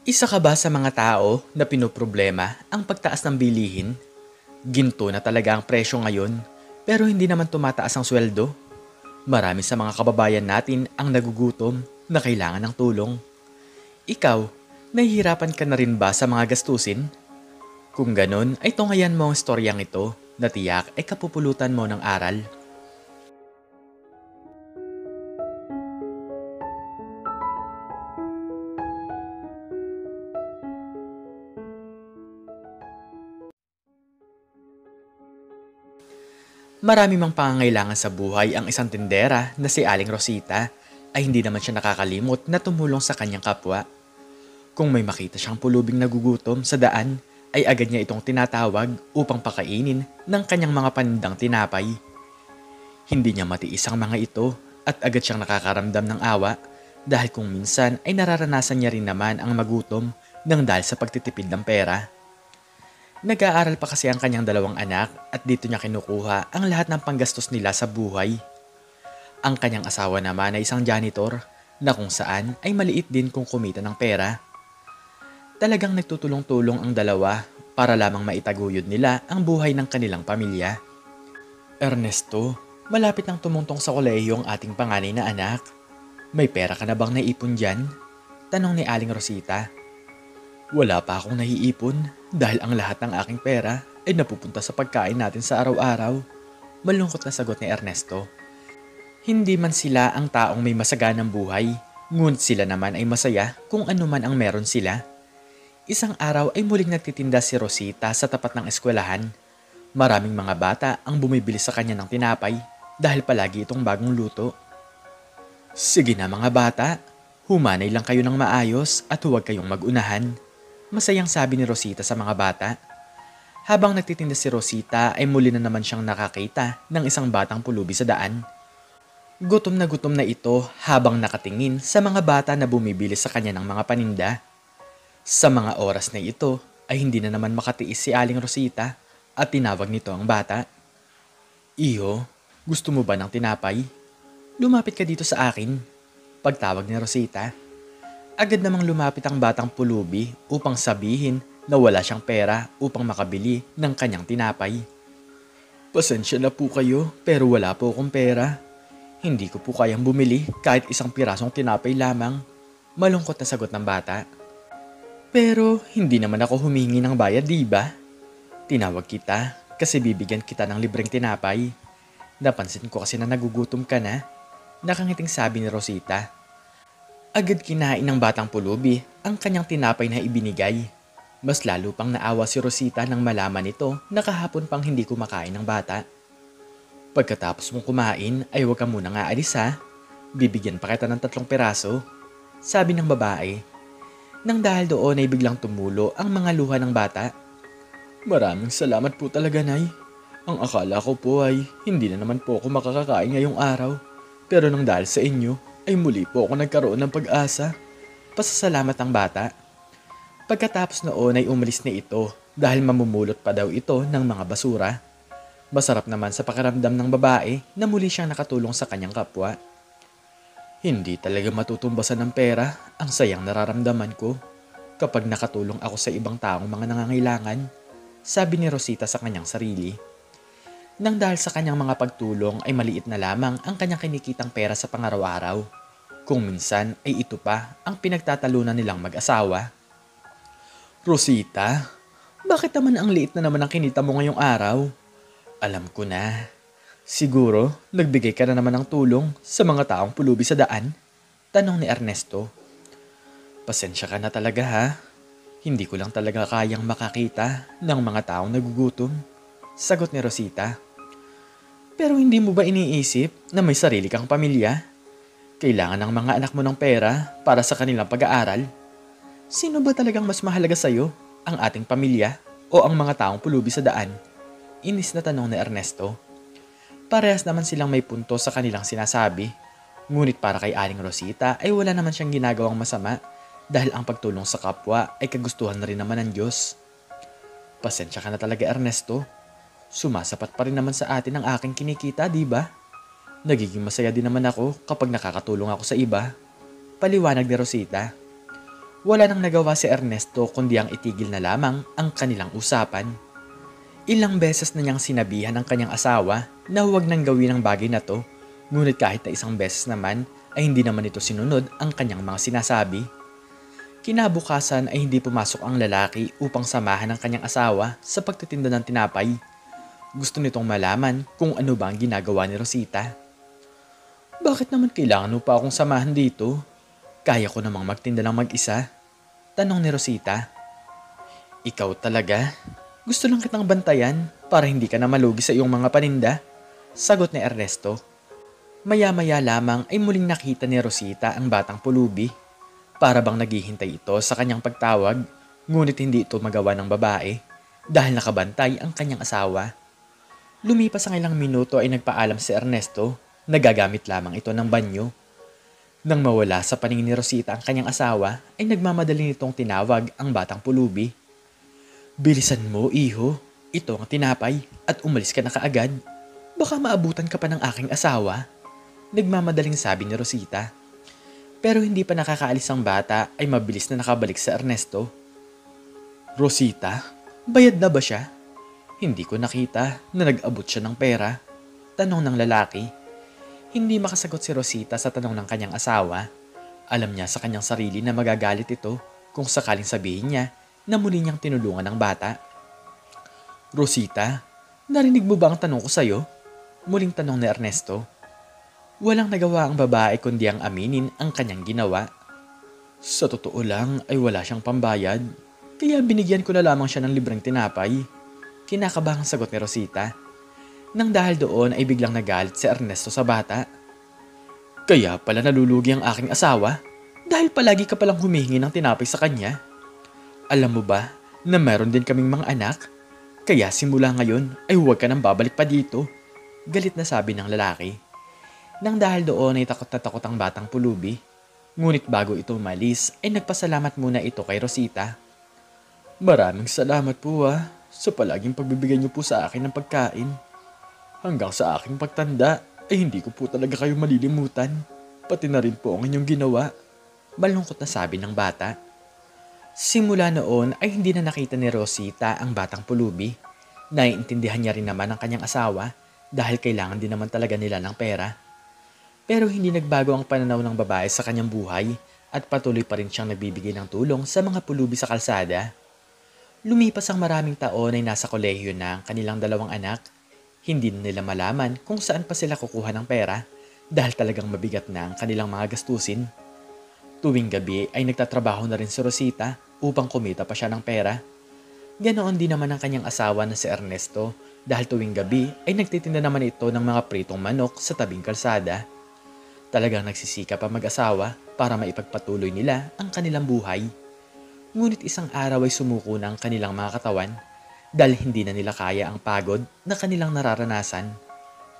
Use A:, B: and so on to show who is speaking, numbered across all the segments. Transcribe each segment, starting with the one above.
A: Isa ka ba sa mga tao na pinoproblema ang pagtaas ng bilihin? Ginto na talaga ang presyo ngayon, pero hindi naman tumataas ang sweldo. Marami sa mga kababayan natin ang nagugutom na kailangan ng tulong. Ikaw, nahihirapan ka na rin ba sa mga gastusin? Kung ganon, ay tunghayan mo ang storyang ito na tiyak ay kapupulutan mo ng aral. Marami mang pangangailangan sa buhay ang isang tindera na si Aling Rosita ay hindi naman siya nakakalimot na tumulong sa kanyang kapwa. Kung may makita siyang pulubing nagugutom sa daan, ay agad niya itong tinatawag upang pakainin ng kanyang mga panindang tinapay. Hindi niya matiis ang mga ito at agad siyang nakakaramdam ng awa dahil kung minsan ay nararanasan niya rin naman ang magutom nang dahil sa pagtitipid ng pera. Nag-aaral pa kasi ang kanyang dalawang anak at dito niya kinukuha ang lahat ng panggastos nila sa buhay. Ang kanyang asawa naman ay isang janitor na kung saan ay maliit din kung kumita ng pera. Talagang nagtutulong-tulong ang dalawa para lamang maitaguyod nila ang buhay ng kanilang pamilya. Ernesto, malapit nang tumuntong sa kolehiyo ang ating panganay na anak. May pera ka na bang naipon dyan? Tanong ni Aling Rosita. Wala pa akong naiipon dahil ang lahat ng aking pera ay napupunta sa pagkain natin sa araw-araw. Malungkot na sagot ni Ernesto. Hindi man sila ang taong may masaganang buhay, ngunit sila naman ay masaya kung ano man ang meron sila. Isang araw ay muling nagtitinda si Rosita sa tapat ng eskwelahan. Maraming mga bata ang bumibili sa kanya ng tinapay dahil palagi itong bagong luto. Sige na mga bata, humanay lang kayo ng maayos at huwag kayong magunahan. Masayang sabi ni Rosita sa mga bata. Habang nagtitinda si Rosita ay muli na naman siyang nakakita ng isang batang pulubi sa daan. Gutom na ito habang nakatingin sa mga bata na bumibili sa kanya ng mga paninda. Sa mga oras na ito ay hindi na naman makatiis si Aling Rosita at tinawag nito ang bata. Iho, gusto mo ba ng tinapay? Lumapit ka dito sa akin. Pagtawag ni Rosita. Agad namang lumapit ang batang pulubi upang sabihin na wala siyang pera upang makabili ng kanyang tinapay. Pasensya na po kayo pero wala po akong pera. Hindi ko po kayang bumili kahit isang pirasong tinapay lamang. Malungkot na sagot ng bata. Pero hindi naman ako humingi ng bayad, di ba? Tinawag kita kasi bibigyan kita ng libreng tinapay. Napansin ko kasi na nagugutom ka na. Nakangiting sabi ni Rosita. Agad kinain ng batang pulubi ang kanyang tinapay na ibinigay. Mas lalo pang naawa si Rosita nang malaman nito na kahapon pang hindi kumakain ng bata. Pagkatapos mong kumain ay huwag ka muna nga alis ha. Bibigyan pa kita ng 3 piraso. Sabi ng babae. Nang dahil doon ay biglang tumulo ang mga luha ng bata. Maraming salamat po talaga, Nay. Ang akala ko po ay hindi na naman po ako makakakain ngayong araw. Pero nang dahil sa inyo, ay muli po ako nagkaroon ng pag-asa. Pasasalamat ang bata. Pagkatapos noon ay umalis na ito dahil mamumulot pa daw ito ng mga basura. Masarap naman sa pakiramdam ng babae na muli siyang nakatulong sa kanyang kapwa. Hindi talaga matutumbasan ng pera ang sayang nararamdaman ko kapag nakatulong ako sa ibang taong mga nangangailangan, sabi ni Rosita sa kanyang sarili. Nang dahil sa kanyang mga pagtulong ay maliit na lamang ang kanyang kinikitang pera sa pangaraw-araw. Kung minsan ay ito pa ang pinagtatalunan nilang mag-asawa. Rosita, bakit naman ang liit na naman ang kinita mo ngayong araw? Alam ko na. Siguro, nagbigay ka na naman ng tulong sa mga taong pulubi sa daan? Tanong ni Ernesto. Pasensya ka na talaga ha. Hindi ko lang talaga kayang makakita ng mga taong nagugutom. Sagot ni Rosita. Pero hindi mo ba iniisip na may sarili kang pamilya? Kailangan ng mga anak mo ng pera para sa kanilang pag-aaral? Sino ba talagang mas mahalaga sa'yo? Ang ating pamilya o ang mga taong pulubi sa daan? Inis na tanong ni Ernesto. Parehas naman silang may punto sa kanilang sinasabi. Ngunit para kay Aling Rosita ay wala naman siyang ginagawang masama dahil ang pagtulong sa kapwa ay kagustuhan na rin naman ng Diyos. Pasensya ka na talaga, Ernesto. Sumasapat pa rin naman sa atin ang aking kinikita, di ba? Nagiging masaya din naman ako kapag nakakatulong ako sa iba. Paliwanag ni Rosita. Wala nang nagawa si Ernesto kundi ang itigil na lamang ang kanilang usapan. Ilang beses na niyang sinabihan ang kanyang asawa na huwag nang gawin ang bagay na to, ngunit kahit na isang beses naman ay hindi naman ito sinunod ang kanyang mga sinasabi. Kinabukasan ay hindi pumasok ang lalaki upang samahan ang kanyang asawa sa pagtitinda ng tinapay. Gusto nitong malaman kung ano ba ang ginagawa ni Rosita. Bakit naman kailangan mo pa akong samahan dito? Kaya ko namang magtinda lang mag-isa. Tanong ni Rosita. Ikaw talaga? Gusto lang kitang bantayan para hindi ka na malugi sa iyong mga paninda? Sagot ni Ernesto. Maya-maya lamang ay muling nakita ni Rosita ang batang pulubi. Para bang naghihintay ito sa kanyang pagtawag, ngunit hindi ito magawa ng babae dahil nakabantay ang kanyang asawa. Lumipas ang ilang minuto ay nagpaalam si Ernesto na gagamit lamang ito ng banyo. Nang mawala sa paningin ni Rosita ang kanyang asawa, ay nagmamadali nitong tinawag ang batang pulubi. Bilisan mo, iho. Ito ang tinapay at umalis ka na kaagad. Baka maabutan ka pa ng aking asawa. Nagmamadaling sabi ni Rosita. Pero hindi pa nakakaalis ang bata ay mabilis na nakabalik sa Ernesto. Rosita, bayad na ba siya? Hindi ko nakita na nag-abot siya ng pera. Tanong ng lalaki. Hindi makasagot si Rosita sa tanong ng kanyang asawa. Alam niya sa kanyang sarili na magagalit ito kung sakaling sabihin niya na muli niyang tinulungan ng bata. Rosita, narinig mo ba ang tanong ko sa'yo? Muling tanong ni Ernesto. Walang nagawa ang babae kundi ang aminin ang kanyang ginawa. Sa totoo lang ay wala siyang pambayad, kaya binigyan ko na lamang siya ng libreng tinapay. Kinakabahang sagot ni Rosita. Nang dahil doon ay biglang nagalit si Ernesto sa bata. Kaya pala nalulugi ang aking asawa dahil palagi ka palang humihingi ng tinapay sa kanya. Alam mo ba na meron din kaming mga anak? Kaya simula ngayon ay huwag ka nang babalik pa dito. Galit na sabi ng lalaki. Nang dahil doon ay takot na takot ang batang pulubi. Ngunit bago ito umalis ay nagpasalamat muna ito kay Rosita. Maraming salamat po sa palaging pagbibigay niyo po sa akin ng pagkain. Hanggang sa aking pagtanda ay hindi ko po talaga kayo malilimutan. Pati na rin po ang inyong ginawa. Malungkot na sabi ng bata. Simula noon ay hindi na nakita ni Rosita ang batang pulubi. Naiintindihan niya rin naman ang kanyang asawa dahil kailangan din naman talaga nila ng pera. Pero hindi nagbago ang pananaw ng babae sa kanyang buhay at patuloy pa rin siyang nagbibigay ng tulong sa mga pulubi sa kalsada. Lumipas ang maraming taon ay nasa kolehiyo na ang kanilang dalawang anak. Hindi na nila malaman kung saan pa sila kukuha ng pera dahil talagang mabigat na ang kanilang mga gastusin. Tuwing gabi ay nagtatrabaho na rin si Rosita upang kumita pa siya ng pera. Ganoon din naman ang kanyang asawa na si Ernesto dahil tuwing gabi ay nagtitinda naman ito ng mga pritong manok sa tabing kalsada. Talagang nagsisikap ang mag-asawa para maipagpatuloy nila ang kanilang buhay. Ngunit isang araw ay sumuko na ang kanilang mga katawan dahil hindi na nila kaya ang pagod na kanilang nararanasan.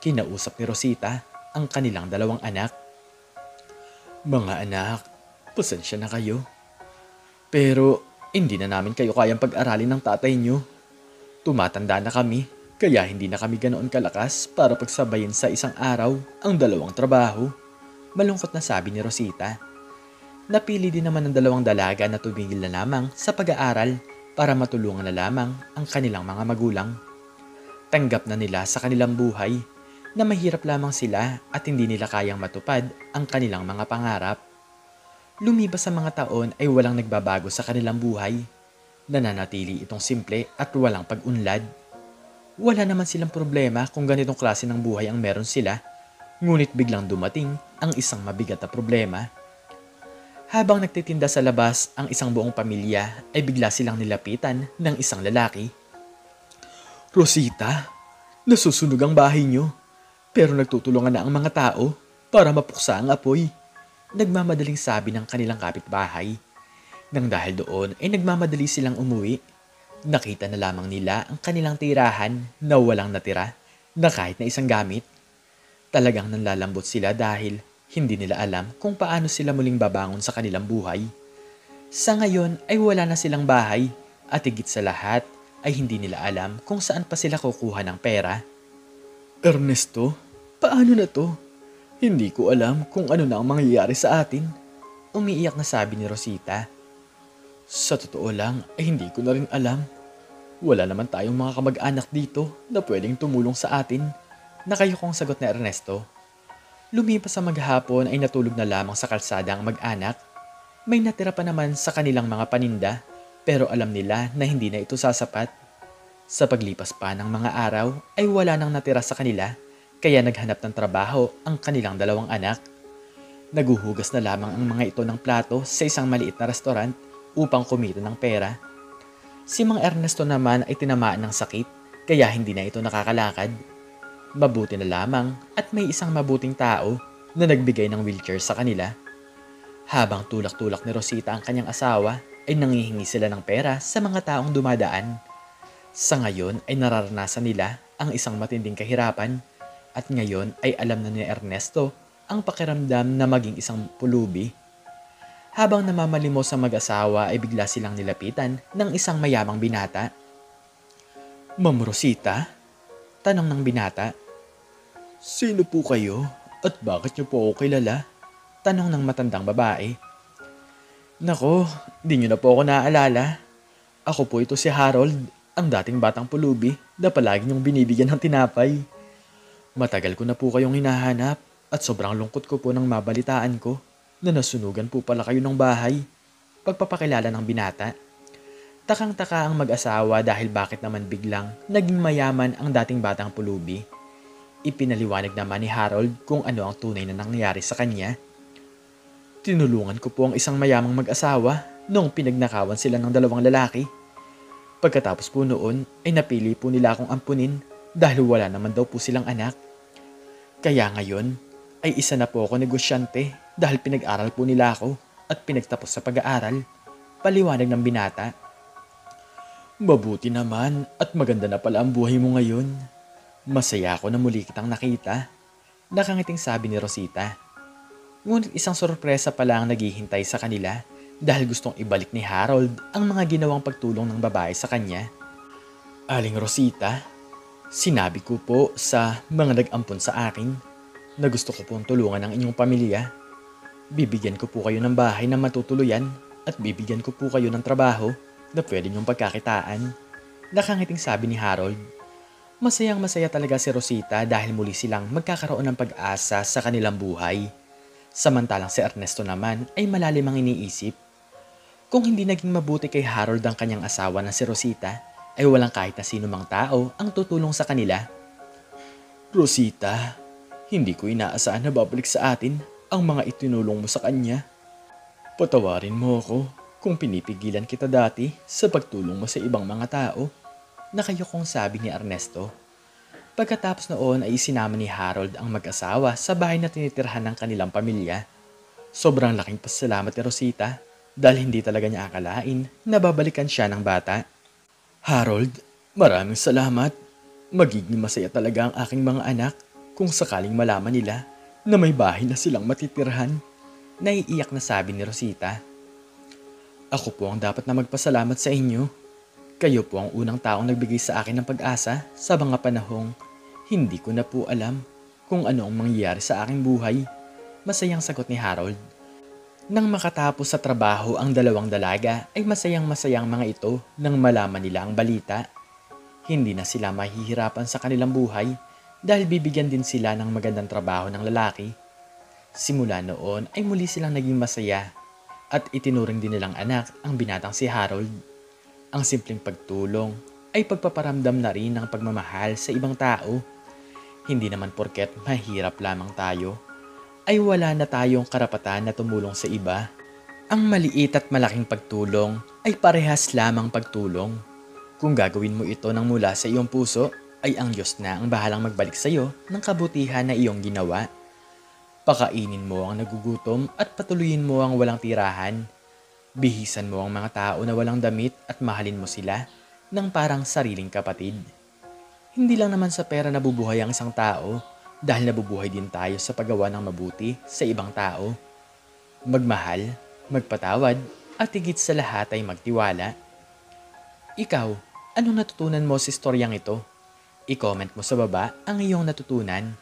A: Kinausap ni Rosita ang kanilang dalawang anak. Mga anak, pasensya na kayo. Pero hindi na namin kayo kayang pag-aralin ng tatay niyo. Tumatanda na kami, kaya hindi na kami ganoon kalakas para pagsabayin sa isang araw ang dalawang trabaho. Malungkot na sabi ni Rosita. Napili din naman ng dalawang dalaga na tumigil na lamang sa pag-aaral para matulungan na lamang ang kanilang mga magulang. Tanggap na nila sa kanilang buhay na mahirap lamang sila at hindi nila kayang matupad ang kanilang mga pangarap. Lumipas sa mga taon ay walang nagbabago sa kanilang buhay. Nananatili itong simple at walang pag-unlad. Wala naman silang problema kung ganitong klase ng buhay ang meron sila, ngunit biglang dumating ang isang mabigat na problema. Habang nagtitinda sa labas ang isang buong pamilya ay bigla silang nilapitan ng isang lalaki. Rosita, nasusunog ang bahay niyo, pero nagtutulungan na ang mga tao para mapuksa ang apoy. Nagmamadaling sabi ng kanilang kapitbahay. Nang dahil doon ay nagmamadali silang umuwi. Nakita na lamang nila ang kanilang tirahan na walang natira na kahit na isang gamit. Talagang nanlalambot sila dahil hindi nila alam kung paano sila muling babangon sa kanilang buhay. Sa ngayon ay wala na silang bahay at higit sa lahat ay hindi nila alam kung saan pa sila kukuha ng pera. Ernesto, paano na to? Hindi ko alam kung ano na ang mangyayari sa atin. Umiiyak na sabi ni Rosita. Sa totoo lang ay hindi ko na rin alam. Wala naman tayong mga kamag-anak dito na pwedeng tumulong sa atin. Nakayukong sagot ni Ernesto. Lumipas sa maghapon ay natulog na lamang sa kalsada ang mag-anak. May natira pa naman sa kanilang mga paninda pero alam nila na hindi na ito sasapat. Sa paglipas pa ng mga araw ay wala nang natira sa kanila kaya naghanap ng trabaho ang kanilang dalawang anak. Naguhugas na lamang ang mga ito ng plato sa isang maliit na restaurant upang kumita ng pera. Si Mang Ernesto naman ay tinamaan ng sakit kaya hindi na ito nakakalakad. Mabuti na lamang at may isang mabuting tao na nagbigay ng wheelchair sa kanila. Habang tulak-tulak ni Rosita ang kanyang asawa ay nangihingi sila ng pera sa mga taong dumadaan. Sa ngayon ay nararanasan nila ang isang matinding kahirapan at ngayon ay alam na ni Ernesto ang pakiramdam na maging isang pulubi. Habang namamalimos sa mag-asawa ay bigla silang nilapitan ng isang mayamang binata. Ma'am Rosita? Tanong ng binata. Sino po kayo at bakit niyo po ako kilala? Tanong ng matandang babae. Nako, di niyo na po ako naaalala. Ako po ito si Harold, ang dating batang pulubi na palagi niyong binibigyan ng tinapay. Matagal ko na po kayong hinahanap at sobrang lungkot ko po nang mabalitaan ko na nasunugan po pala kayo ng bahay. Pagpapakilala ng binata. Takang-taka ang mag-asawa dahil bakit naman biglang naging mayaman ang dating batang pulubi. Ipinaliwanag naman ni Harold kung ano ang tunay na nangyayari sa kanya. Tinulungan ko po ang isang mayamang mag-asawa noong pinagnakawan sila ng dalawang lalaki. Pagkatapos po noon ay napili po nila akong ampunin dahil wala naman daw po silang anak. Kaya ngayon ay isa na po ako negosyante dahil pinag-aral po nila ako at pinagtapos sa pag-aaral. Paliwanag ng binata. Mabuti naman at maganda na pala ang buhay mo ngayon. Masaya ako na muli kitang nakita. Nakangiting sabi ni Rosita. Ngunit isang sorpresa pala ang naghihintay sa kanila dahil gustong ibalik ni Harold ang mga ginawang pagtulong ng babae sa kanya. Aling Rosita, sinabi ko po sa mga nag-ampon sa akin na gusto ko pong tulungan ang inyong pamilya. Bibigyan ko po kayo ng bahay na matutuluyan at bibigyan ko po kayo ng trabaho na pwede niyong pagkakitaan. Nakangiting sabi ni Harold. Masayang masaya talaga si Rosita dahil muli silang magkakaroon ng pag-asa sa kanilang buhay. Samantalang si Ernesto naman ay malalim ang iniisip. Kung hindi naging mabuti kay Harold ang kanyang asawa na si Rosita, ay walang kahit na sino mang tao ang tutulong sa kanila. Rosita, hindi ko inaasahan na babalik sa atin ang mga itinulong mo sa kanya. Patawarin mo ako kung pinipigilan kita dati sa pagtulong mo sa ibang mga tao. Nakayokong sabi ni Ernesto. Pagkatapos noon ay isinama ni Harold ang mag-asawa sa bahay na tinitirhan ng kanilang pamilya. Sobrang laking pasalamat ni Rosita dahil hindi talaga niya akalain na babalikan siya ng bata. Harold, maraming salamat. Magiging masaya talaga ang aking mga anak kung sakaling malaman nila na may bahay na silang matitirhan. Naiiyak na sabi ni Rosita. Ako po ang dapat na magpasalamat sa inyo. Kayo po ang unang taong nagbigay sa akin ng pag-asa sa mga panahong hindi ko na po alam kung ano ang mangyayari sa aking buhay. Masayang sagot ni Harold. Nang makatapos sa trabaho ang dalawang dalaga ay masayang-masayang mga ito nang malaman nila ang balita. Hindi na sila mahihirapan sa kanilang buhay dahil bibigyan din sila ng magandang trabaho ng lalaki. Simula noon ay muli silang naging masaya at itinuring din nilang anak ang binatang si Harold. Ang simpleng pagtulong ay pagpaparamdam na rin ng pagmamahal sa ibang tao. Hindi naman porket mahirap lamang tayo ay wala na tayong karapatan na tumulong sa iba. Ang maliit at malaking pagtulong ay parehas lamang pagtulong. Kung gagawin mo ito ng mula sa iyong puso, ay ang Diyos na ang bahalang magbalik sa iyo ng kabutihan na iyong ginawa. Pakainin mo ang nagugutom at patuloyin mo ang walang tirahan. Bihisan mo ang mga tao na walang damit at mahalin mo sila ng parang sariling kapatid. Hindi lang naman sa pera nabubuhay ang isang tao, dahil nabubuhay din tayo sa paggawa ng mabuti sa ibang tao. Magmahal, magpatawad, at higit sa lahat ay magtiwala. Ikaw, anong natutunan mo sa istoryang ito? I-comment mo sa baba ang iyong natutunan.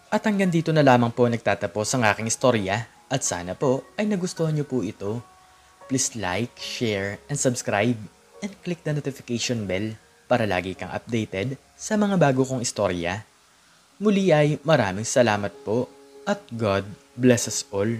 A: At hanggang dito na lamang po nagtatapos ang aking istorya at sana po ay nagustuhan niyo po ito. please like, share, and subscribe, and click the notification bell para lagi kang updated sa mga bago kong istorya. Muli ay maraming salamat po at God bless us all.